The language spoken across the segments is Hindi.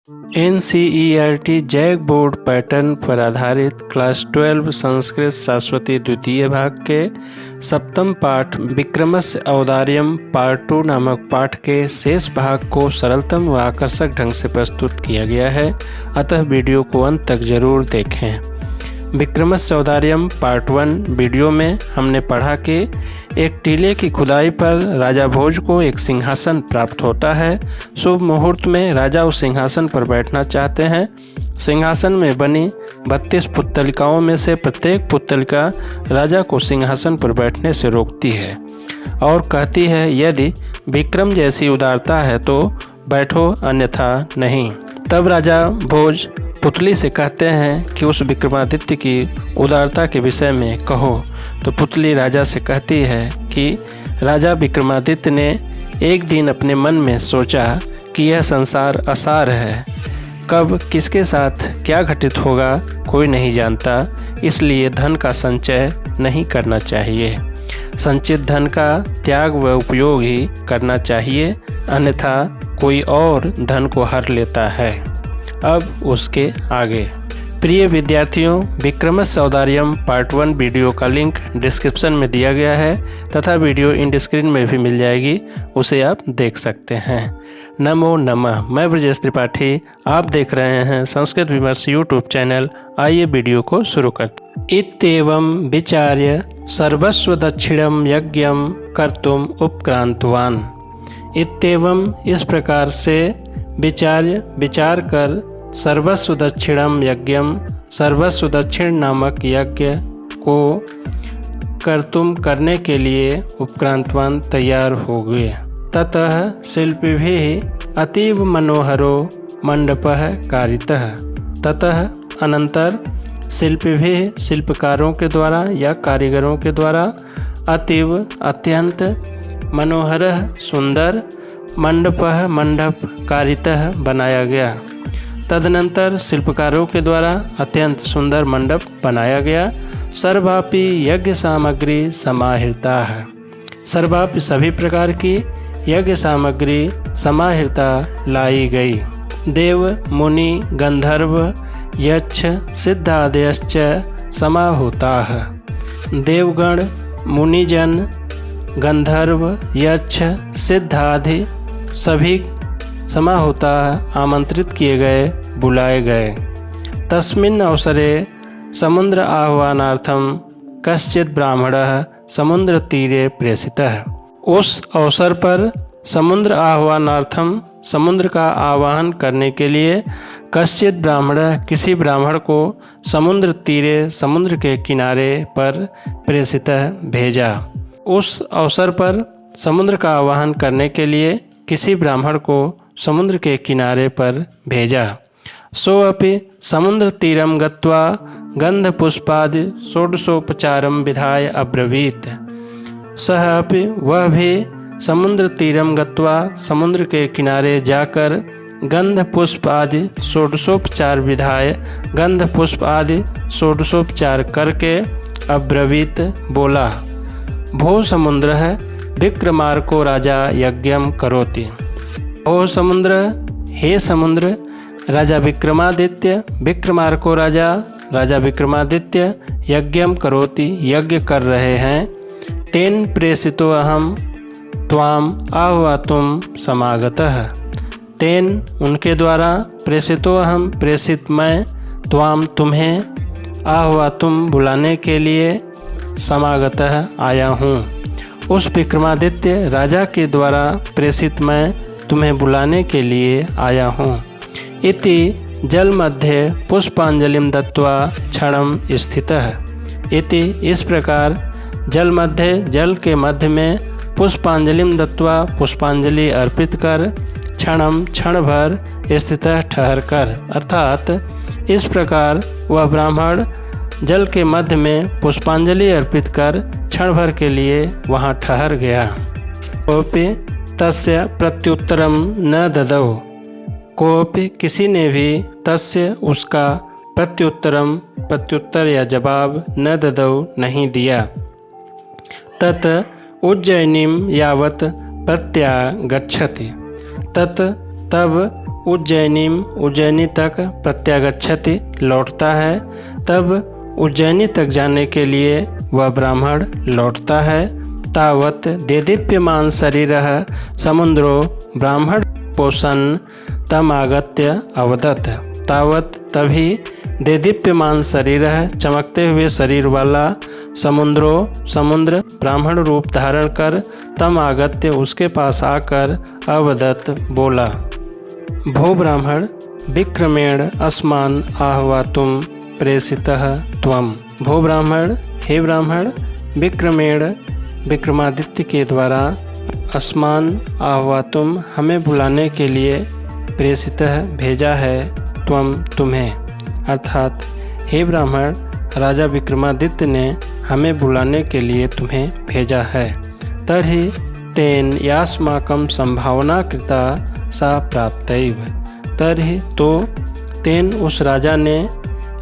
NCERT जैक बोर्ड पैटर्न पर आधारित क्लास 12 संस्कृत सरस्वती द्वितीय भाग के सप्तम पाठ विक्रमस्य औदार्यम पार्ट 2 नामक पाठ के शेष भाग को सरलतम व आकर्षक ढंग से प्रस्तुत किया गया है, अतः वीडियो को अंत तक जरूर देखें। विक्रमस्य औदार्यम पार्ट 1 वीडियो में हमने पढ़ा कि एक टीले की खुदाई पर राजा भोज को एक सिंहासन प्राप्त होता है। शुभ मुहूर्त में राजा उस सिंहासन पर बैठना चाहते हैं। सिंहासन में बनी 32 पुतलिकाओं में से प्रत्येक पुतलिका राजा को सिंहासन पर बैठने से रोकती है और कहती है, यदि विक्रम जैसी उदारता है तो बैठो, अन्यथा नहीं। तब राजा भोज पुतली से कहते हैं कि उस विक्रमादित्य की उदारता के विषय में कहो। तो पुतली राजा से कहती है कि राजा विक्रमादित्य ने एक दिन अपने मन में सोचा कि यह संसार असार है, कब किसके साथ क्या घटित होगा कोई नहीं जानता, इसलिए धन का संचय नहीं करना चाहिए। संचित धन का त्याग व उपयोग ही करना चाहिए, अन्यथा कोई और धन को हर लेता है। अब उसके आगे। प्रिय विद्यार्थियों, विक्रमस्य औदार्यम पार्ट 1 वीडियो का लिंक डिस्क्रिप्शन में दिया गया है तथा वीडियो इंड स्क्रीन में भी मिल जाएगी, उसे आप देख सकते हैं। नमो नमः। मैं ब्रजेश त्रिपाठी, आप देख रहे हैं संस्कृत विमर्श यूट्यूब चैनल। आइए वीडियो को शुरू करते। इत्येवं विचार्य सर्वस्व दक्षिणम यज्ञम कर्तुम उपक्रांतवान। इत्येवं इस प्रकार से विचार कर सर्वस्व दक्षिणम यज्ञम सर्वस्व दक्षिण नामक यज्ञ को कर्तुम करने के लिए उपक्रांतवान तैयार हो गए। ततः शिल्पिभिः अतीव मनोहरो मंडपः कारितः। ततः अनंतर शिल्पिभिः शिल्पकारों के द्वारा या कारीगरों के द्वारा अतीव अत्यंत मनोहरः सुंदर मंडपः मंडप कारितः बनाया गया। तदनंतर शिल्पकारों के द्वारा अत्यंत सुंदर मंडप बनाया गया। सर्वापि यज्ञ सामग्री समाहृता है। सर्वापि सभी प्रकार की यज्ञ सामग्री समाहृता लाई गई। देव मुनि गंधर्व यक्ष सिद्धादयश्च समाहूताः। देवगण मुनिजन गंधर्व यक्ष सिद्धादि सभी समाहूता आमंत्रित किए गए, बुलाए गए। तस्मिन् अवसरे समुद्र आह्वानार्थम कश्चित् ब्राह्मणः समुद्र तीरे प्रेषितः। उस अवसर पर समुद्र आह्वानार्थम समुद्र का आह्वान करने के लिए कश्चित् ब्राह्मण किसी ब्राह्मण को समुद्र तीरे समुद्र के किनारे पर प्रेषितः भेजा। उस अवसर पर समुद्र का आह्वान करने के लिए किसी ब्राह्मण को समुद्र के किनारे पर भेजा। सोऽपि समुद्र तीरम गत्वा गंधपुष्पादि षोडशोपचारम विधाय अब्रवीत। सः अपि वह भी समुद्र तीरम गत्वा समुद्र के किनारे जाकर गंधपुष्प आदि षोडशोपचार विधाय गंधपुष्प आदि षोडशोपचार करके अब्रवीत बोला, भो समुद्रः विक्रमार्को राजा यज्ञम करोति। ओ समुद्र, हे समुद्र, राजा विक्रमादित्य विक्रमार्को राजा विक्रमादित्य यज्ञम करोति यज्ञ कर रहे हैं। तेन प्रेषितो अहम त्वाम आह्वातुम समागतः। तेन उनके द्वारा प्रेषितो अहम प्रेषित मैं त्वाम तुम्हें आह्वातुम बुलाने के लिए समागतः आया हूँ। उस विक्रमादित्य राजा के द्वारा प्रेषित मैं तुम्हें बुलाने के लिए आया हूँ। इति जल मध्य पुष्पांजलिम दत्वा क्षणम स्थितः। इति इस प्रकार जल मध्य जल के मध्य में पुष्पांजलिम दत्वा पुष्पांजलि अर्पित कर क्षणम क्षण भर स्थितः ठहर कर, अर्थात इस प्रकार वह ब्राह्मण जल के मध्य में पुष्पांजलि अर्पित कर क्षण भर के लिए वहाँ ठहर गया। कोपि तस्य प्रत्युत्तरम न ददौ। कोपि किसी ने भी तस्य उसका प्रत्युत्तर या जवाब न ददौ नहीं दिया। तत् उज्जयिनीं यावत् प्रत्यागच्छति। तत् तब उज्जैनीम उज्जैनी तक प्रत्यागच्छति लौटता है। तब उज्जैनी तक जाने के लिए वह ब्राह्मण लौटता है। तावत देदीप्यमान शरीरः समुद्रो ब्राह्मण पोषण तमागत्य अवदत्। तावत तभी देदीप्यमान शरीरः चमकते हुए शरीर वाला समुद्र ब्राह्मण रूप धारण कर तम आगत्य उसके पास आकर अवदत् बोला। भो ब्राह्मण विक्रमेण अस्मान आह्वातुम प्रेषितः त्वम। भो ब्राह्मण, हे ब्राह्मण, विक्रमेण विक्रमादित्य के द्वारा अस्मान आह्वातुम हमें बुलाने के लिए प्रेषितः भेजा है त्वम तुम्हें, अर्थात हे ब्राह्मण राजा विक्रमादित्य ने हमें बुलाने के लिए तुम्हें भेजा है। तर्हि तेन यास्माकं संभावना कृता सा प्राप्तैव। तर्हि तो तेन उस राजा ने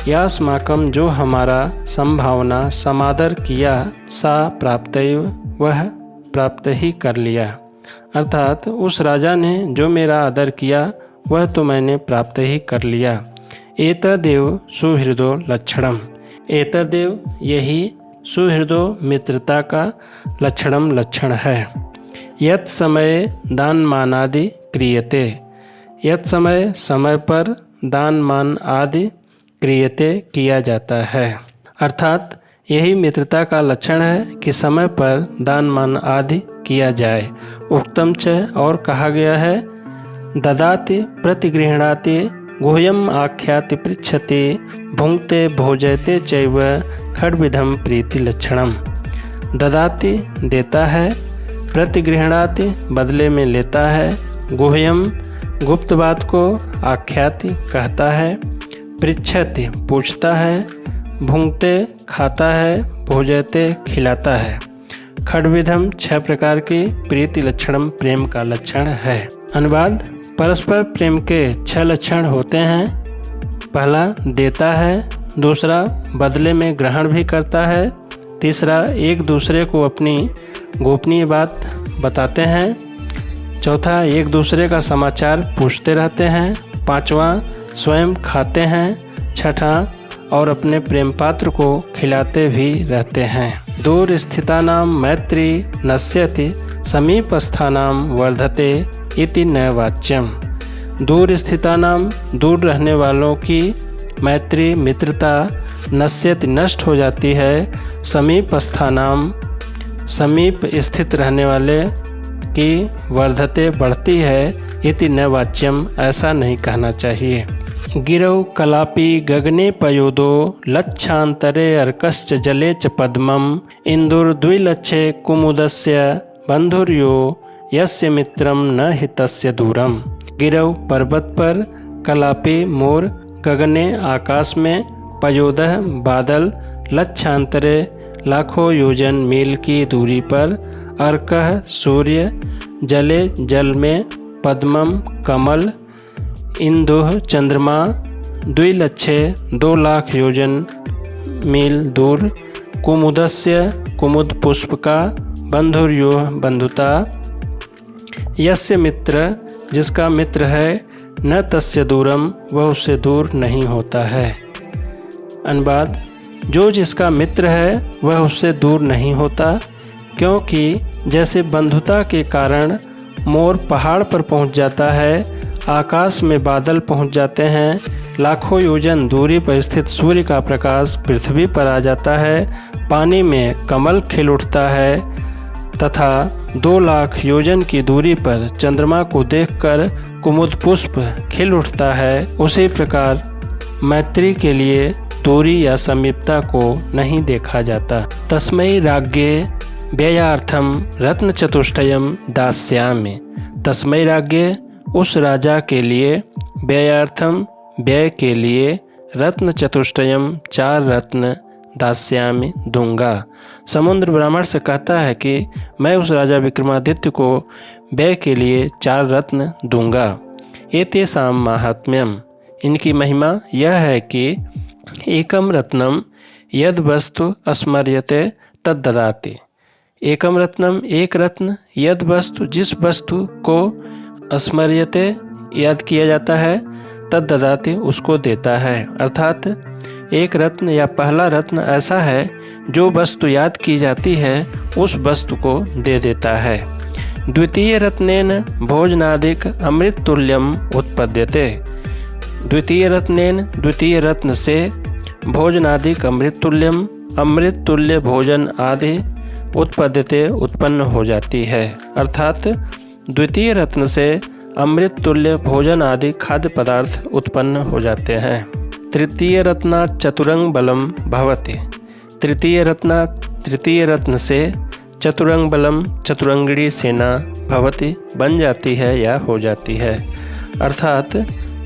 यास्माकं जो हमारा संभावना समादर किया सा प्राप्तैव वह प्राप्त ही कर लिया, अर्थात उस राजा ने जो मेरा आदर किया वह तो मैंने प्राप्त ही कर लिया। एतदेव सुहृदो लक्षणम। एतदेव यही सुहृदो मित्रता का लक्षण है। यत समय दान मान आदि क्रियते। यत समय पर दान मान आदि क्रियते किया जाता है, अर्थात यही मित्रता का लक्षण है कि समय पर दान मान आदि किया जाए। उक्तम च और कहा गया है ददाति प्रतिगृह्णाति गुह्यम आख्याति पृच्छति भुंक्ते भोजयते चैव खड्विधम प्रीति लक्षणम। ददाति देता है, प्रतिगृह्णाति बदले में लेता है, गुह्यम गुप्त बात को आख्याति कहता है, पृच्छति पूछता है, भुंक्ते खाता है, भोजयते खिलाता है। खड्विधम 6 प्रकार की प्रीति लक्षणम प्रेम का लक्षण है। अनुवाद परस्पर प्रेम के 6 लक्षण होते हैं। पहला देता है, दूसरा बदले में ग्रहण भी करता है, तीसरा एक दूसरे को अपनी गोपनीय बात बताते हैं, चौथा एक दूसरे का समाचार पूछते रहते हैं, पांचवा स्वयं खाते हैं, छठा और अपने प्रेम पात्र को खिलाते भी रहते हैं। दूर स्थितानां मैत्री नश्यति समीपस्थानां वर्धते इति न वाच्यम। दूर स्थितानां दूर रहने वालों की मैत्री मित्रता नश्यति नष्ट हो जाती है, समीपस्थानां समीप स्थित रहने वाले की वर्धते बढ़ती है, इति न वाच्यम ऐसा नहीं कहना चाहिए। गिरौ कलापी गगने पयोदो लक्षांतरे अर्कश्च जले च पद्मम इंदुर्द्विलक्षे कुमुदस्य बंधुर्यो यस्य मित्रम न हितस्य दूरम। गिरौ पर्वत पर, कलापी मोर, गगने आकाश में, पयोदह बादल, लक्षांतरे लाखों योजन मील की दूरी पर, अर्कः सूर्य, जले जल में, पद्मम कमल, इंदुः चंद्रमा, द्विलक्षे 2 लाख योजन मील दूर, कुमुदस्य कुमुद पुष्प का, बंधुर्यो बंधुता, यस्य मित्र जिसका मित्र है, न तस्य दूरम वह उससे दूर नहीं होता है। अनुवाद जो जिसका मित्र है वह उससे दूर नहीं होता, क्योंकि जैसे बंधुता के कारण मोर पहाड़ पर पहुंच जाता है, आकाश में बादल पहुंच जाते हैं, लाखों योजन दूरी पर स्थित सूर्य का प्रकाश पृथ्वी पर आ जाता है, पानी में कमल खिल उठता है तथा 2 लाख योजन की दूरी पर चंद्रमा को देखकर कुमुद पुष्प खिल उठता है, उसी प्रकार मैत्री के लिए दूरी या समीपता को नहीं देखा जाता। तस्मै राज्ञे व्ययार्थम रत्न चतुष्टयम दास्यामि। तस्मै राज्ञे उस राजा के लिए, व्ययार्थम व्यय के लिए, रत्न चतुष्टयम 4 रत्न दास्यामि दूंगा। समुद्र ब्राह्मण से कहता है कि मैं उस राजा विक्रमादित्य को व्यय के लिए 4 रत्न दूंगा। एतेषां माहात्म्यम इनकी महिमा यह है कि एकम रत्नम यद वस्तु स्मर्यते तद ददाति। एकम रत्नम एक रत्न, यद वस्तु जिस वस्तु को स्मर्यते याद किया जाता है, तद ददाति उसको देता है। अर्थात एक रत्न या पहला रत्न ऐसा है जो वस्तु याद की जाती है उस वस्तु को दे देता है। द्वितीय रत्नेन भोजनादिक अमृत तुल्यम उत्पद्यते। द्वितीय रत्नेन द्वितीय रत्न से भोजनादिक अमृत तुल्यम अमृत तुल्य भोजन आदि उत्पद्यते उत्पन्न हो जाती है। अर्थात द्वितीय रत्न से अमृत तुल्य भोजन आदि खाद्य पदार्थ उत्पन्न हो जाते हैं। तृतीय रत्नात् चतुरंग बलम भवति। तृतीय रत्न से चतुरंग बलम चतुरंगिणी सेना भवति बन जाती है या हो जाती है। अर्थात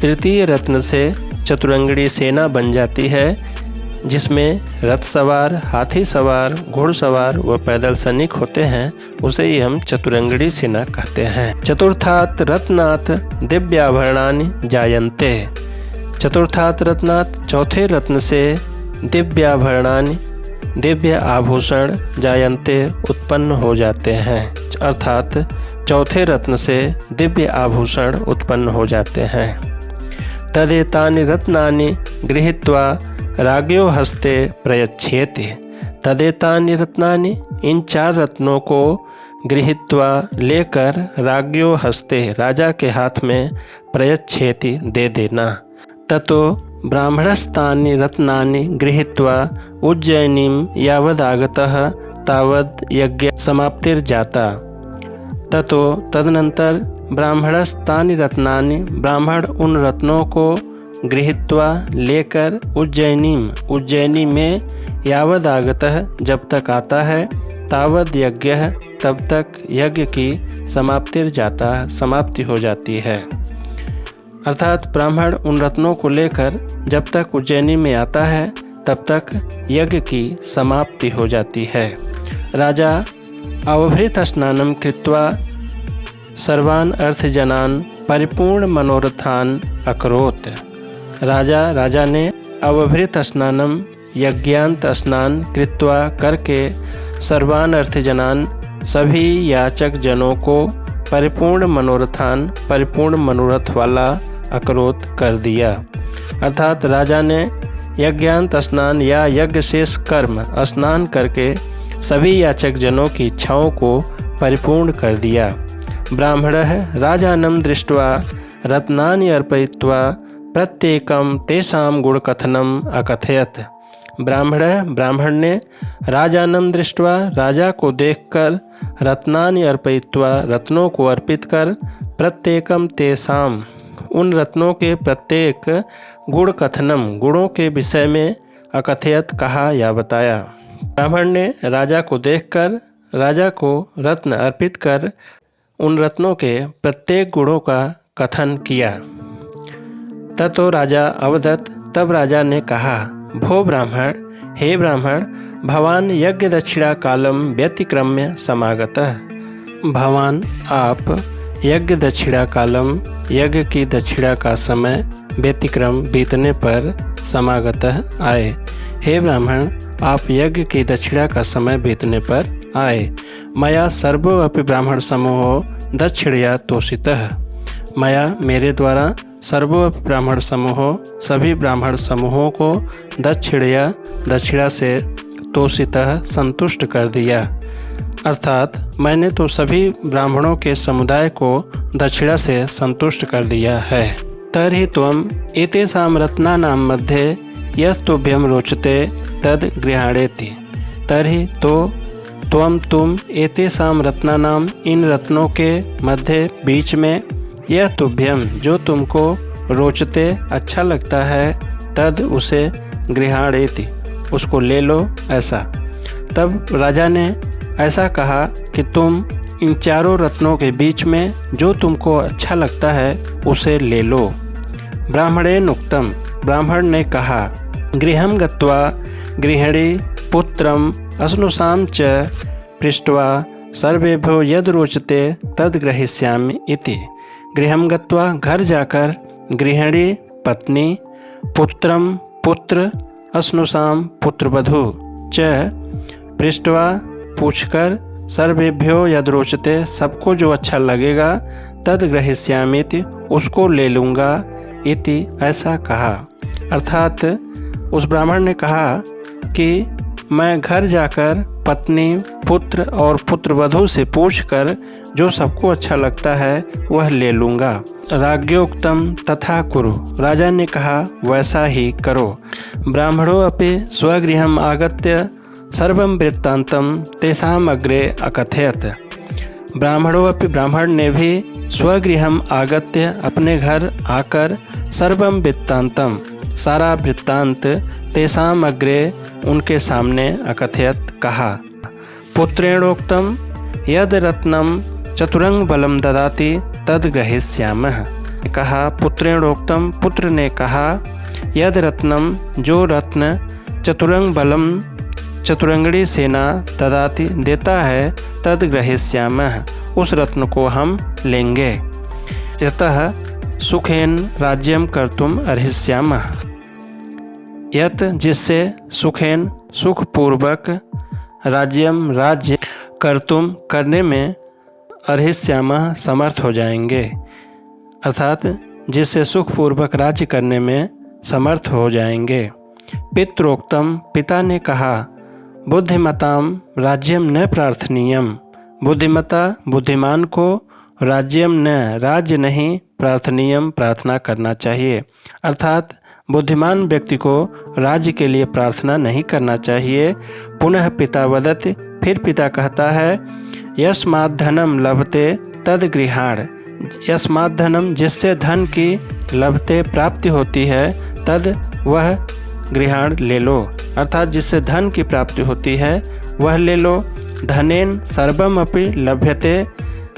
तृतीय रत्न से चतुरंगिणी सेना बन जाती है, जिसमें रथ सवार, हाथी सवार, घुड़सवार व पैदल सैनिक होते हैं। उसे ही हम चतुरंगिणी सेना कहते हैं। चतुर्थात् रत्नात् दिव्याभरणानि जायन्ते। चतुर्थात् रत्नात् चौथे रत्न से दिव्याभरणानि दिव्य आभूषण जायन्ते उत्पन्न हो जाते हैं। अर्थात चौथे रत्न से दिव्य आभूषण उत्पन्न हो जाते हैं। तदेतानि रत्नानि गृहीत्वा राज्ञो हस्ते प्रयच्छेति। तदेतानि रत्नानि इन 4 रत्नों को गृहीत्वा लेकर राज्ञो हस्ते राजा के हाथ में प्रयच्छेति दे देना। ततो ब्राह्मणस्तानि रत्नानि गृहीत्वा उज्जयिनीं यावदागतः तावद् यज्ञ समाप्तिर्जाता। ततो तदनंतर ब्राह्मणस्तानि रत्नानि ब्राह्मण उन रत्नों को गृहीत्वा लेकर उज्जैनी में यावदागतः जब तक आता है, तावद यज्ञ तब तक यज्ञ की समाप्ति हो जाती है। अर्थात ब्राह्मण उन रत्नों को लेकर जब तक उज्जैनी में आता है तब तक यज्ञ की समाप्ति हो जाती है। राजा अवभृत स्नानं कृत्वा सर्वान् अर्थजनान् परिपूर्ण मनोरथान् अकरोत्। राजा ने अवभृत स्नानम यज्ञांत स्नान कृत्वा करके सर्वान् अर्थजनान् सभी याचक जनों को परिपूर्ण मनोरथ वाला अकरोत कर दिया। अर्थात राजा ने यज्ञांत स्नान या यज्ञ शेष कर्म स्नान करके सभी याचक जनों की इच्छाओं को परिपूर्ण कर दिया। ब्राह्मणः राजानं दृष्ट्वा रत्नानि अर्पयित्वा प्रत्येकं तेषां गुणकथनम् अकथयत्। ब्राह्मण ने राजानं दृष्ट्वा राजा को देखकर रत्नानि अर्पयित्वा रत्नों को अर्पित कर प्रत्येकं तेषां उन रत्नों के प्रत्येक गुण कथनम गुणों के विषय में अकथयत कहा या बताया। ब्राह्मण ने राजा को देखकर राजा को रत्न अर्पित कर उन रत्नों के प्रत्येक गुणों का कथन किया। ततो राजा अवदत्, तब राजा ने कहा, भो ब्राह्मण, हे ब्राह्मण, भवान यज्ञ दक्षिणा कालम व्यतिक्रम्य समागतः। भवान आप यज्ञ दक्षिणा कालम यज्ञ की दक्षिणा का समय व्यतिक्रम बीतने पर समागतः आए। हे ब्राह्मण, आप यज्ञ की दक्षिणा का समय बीतने पर आए। मया सर्वो अपि ब्राह्मण समूहो दक्षिणया तोषितः। मया मेरे द्वारा सर्वो अपि ब्राह्मण समूहो सभी ब्राह्मण समूहों को दक्षिणा से तोषितः संतुष्ट कर दिया। अर्थात मैंने तो सभी ब्राह्मणों के समुदाय को दक्षिणा से संतुष्ट कर दिया है। तर्हि त्वम् एतेषां रत्नानां मध्ये यस्तुभ्यं रोचते तद् गृहाणेति। तर्हि तो तुम एतेषां रत्नानां इन रत्नों के मध्य बीच में यह तुभ्यम जो तुमको रोचते अच्छा लगता है तद उसे गृहाणेति उसको ले लो ऐसा। तब राजा ने ऐसा कहा कि तुम इन चारों रत्नों के बीच में जो तुमको अच्छा लगता है उसे ले लो। ब्राह्मणेन उक्तम, ब्राह्मण ने कहा, गृहं गत्वा गृहिणी पुत्रम अश्नुषां च पृष्ट्वा सर्वेभ्यो यद रोचते तद ग्रहीष्यामि इति। गृहं गत्वा घर जाकर गृहिणी पत्नी, पुत्रम पुत्र, अश्नुषां पुत्रवधू च पृष्ट्वा पूछकर सर्वेभ्यो यद्रोचते, सबको जो अच्छा लगेगा, तद ग्रहीष्यामीति, उसको ले लूँगा, इति, ऐसा कहा। अर्थात उस ब्राह्मण ने कहा कि मैं घर जाकर पत्नी, पुत्र और पुत्रवधू से पूछकर जो सबको अच्छा लगता है वह ले लूँगा। राज्ञोक्तम तथा कुरु, राजा ने कहा वैसा ही करो। ब्राह्मणो अपि स्वगृहम् आगत्य सर्वं वृत्तान्तं तेषाम् अग्रे अकथयत। ब्राह्मणों अपि, ब्राह्मण ने भी स्वगृहम् आगत्य, अपने घर आकर, सर्वं वृत्तान्तं, सारा वृत्तांत, तेषाम् अग्रे, उनके सामने, अकथयत, कहा। पुत्रेणोक्तम यद रत्नम चतुरंग बलम ददाति तद ग्रहीष्यामः। कहा पुत्रेणोक्तम, पुत्र ने कहा, यद रत्नम, जो रत्न, चतुरंग बलम, चतुरंगड़ी सेना, ददाति, देता है, तद ग्रहीष्यामः, उस रत्न को हम लेंगे। यतः सुखेन राज्यम कर्तुम अर्हिष्यामः। यत, जिससे, सुखेन, सुखपूर्वक, राज्यम, राज्य, कर्तुम, करने में, अर्हिष्यामः, समर्थ हो जाएंगे। अर्थात जिससे सुखपूर्वक राज्य करने में समर्थ हो जाएंगे। पितरोक्तम, पिता ने कहा, बुद्धिमताम राज्यम न प्रार्थनीयम, बुद्धिमता, बुद्धिमान को, राज्यम न, राज्य नहीं, प्रार्थनीयम, प्रार्थना करना चाहिए। अर्थात बुद्धिमान व्यक्ति को राज्य के लिए प्रार्थना नहीं करना चाहिए। पुनः पिता वदति, फिर पिता कहता है, यस्मात् धनम लभते तद गृहाण, यस्मात् धनम, जिससे धन की, लभते, प्राप्ति होती है, तद, वह, गृहाण, ले लो। अर्थात जिससे धन की प्राप्ति होती है वह ले लो। धनेन सर्वमपि लभ्यते,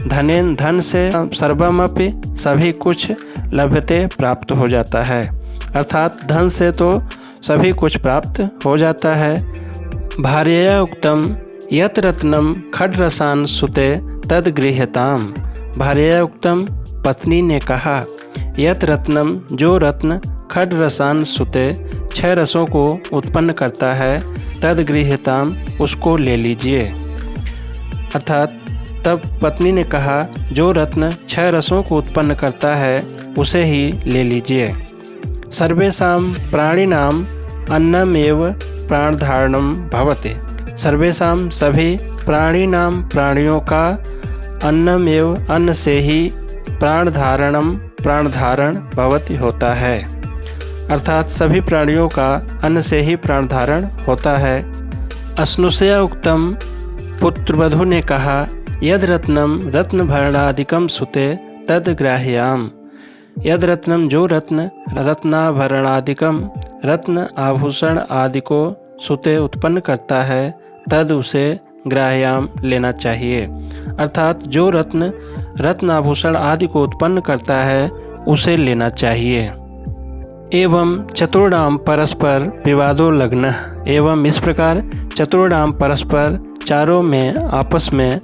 धनेन, धन से, सर्वमपि, सभी कुछ, लभ्यते, प्राप्त हो जाता है। अर्थात धन से तो सभी कुछ प्राप्त हो जाता है। भार्यया उक्तम यत रत्नम खड्रसान सुते तद गृह्यताम। भार्यया उक्तम, पत्नी ने कहा, यत रत्नम, जो रत्न, खड्रसान सुते, 6 रसों को उत्पन्न करता है, तद गृह्यताम, उसको ले लीजिए। अर्थात तब पत्नी ने कहा, जो रत्न 6 रसों को उत्पन्न करता है उसे ही ले लीजिए। सर्वेषां प्राणिनाम अन्नमेव प्राणधारणम भवति। सर्वेषां, सभी, प्राणिनाम, प्राणियों का, अन्नमेव, अन्न से ही, प्राणधारणम, प्राणधारण, भवति, होता है। अर्थात सभी प्राणियों का अन्न से ही प्राणधारण होता है। अश्नुषया उक्तम, पुत्रवधू ने कहा, यद रत्नम रत्नभरणादिकम सुते तद ग्राह्याम। यद रत्नम, जो रत्न, रत्नाभरणादिकम, रत्न, आभूषण आदि को, सुते, उत्पन्न करता है, तद, उसे, ग्राह्याम, लेना चाहिए। अर्थात जो रत्न, रत्न आभूषण आदि को उत्पन्न करता है उसे लेना चाहिए। एवं चतुर्णाम परस्पर विवादो लग्न, एवं इस प्रकार चतुर्णाम परस्पर, चारों में आपस में,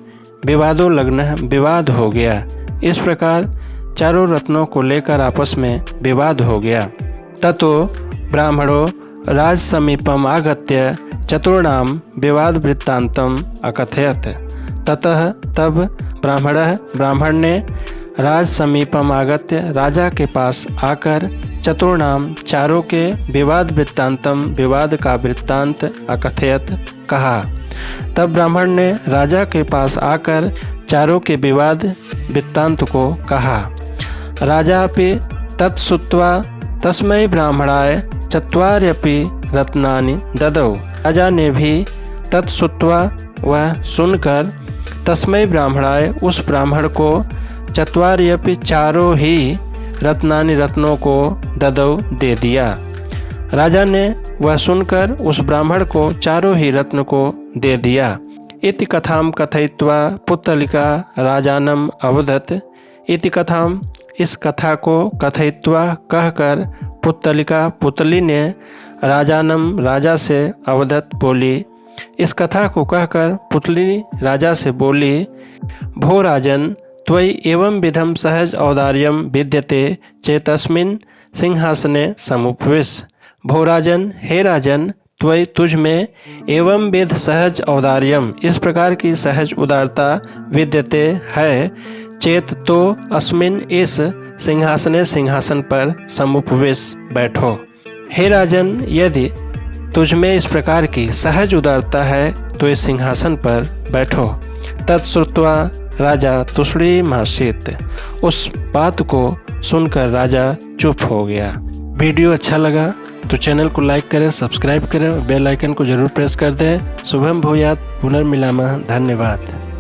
विवादो लग्न, विवाद हो गया। इस प्रकार चारों रत्नों को लेकर आपस में विवाद हो गया। ततो ब्राह्मणो राज समीपम आगत्य चतुर्णाम विवाद वृत्तांतम अकथयत। ततः, तब, ब्राह्मण ने राज समीपम आगत्य, राजा के पास आकर, चतुर्णाम, चारों के, विवाद वृत्तांतम, विवाद का वृत्तांत, अकथयत, कहा। तब ब्राह्मण ने राजा के पास आकर चारों के विवाद वृत्तांत को कहा। राजापि तत्सुत्वा तस्मै ब्राह्मणाय चत्वार्यपि रत्नानि ददौ। राजा ने भी तत्सुत्वा, वह सुनकर, तस्मै ब्राह्मणाय, उस ब्राह्मण को, चत्वार्यपि, चारों ही, रत्नानि, रत्नों को, ददौ, दे दिया। राजा ने वह सुनकर उस ब्राह्मण को चारों ही रत्न को दे दिया। इति कथाम कथयित्वा पुत्तलिका राजानम अवदत। इति कथाम, इस कथा को, कथयित्वा, कहकर, पुत्तलिका, पुतली ने, राजानम, राजा से, अवदत, बोली। इस कथा को कहकर पुतली राजा से बोली, भो राजन, त्वयि एवं विधम सहज औदार्यम विद्यते चेतस्मिन् सिंहासने समुपविश। भो राजन, हे राजन, त्वयि तुझ में एवं विध सहज औदार्यम, इस प्रकार की सहज उदारता विद्यते है चेत तो अस्मिन, इस सिंहासने सिंहासन पर समुपवेश बैठो। हे राजन, यदि तुझ में इस प्रकार की सहज उदारता है तो इस सिंहासन पर बैठो। तत्श्रुत्वा राजा तुषड़ी मासित, उस बात को सुनकर राजा चुप हो गया। वीडियो अच्छा लगा तो चैनल को लाइक करें, सब्सक्राइब करें, बेल आइकन को जरूर प्रेस कर दें। शुभम भूयात्, पुनर्मिलामः। धन्यवाद।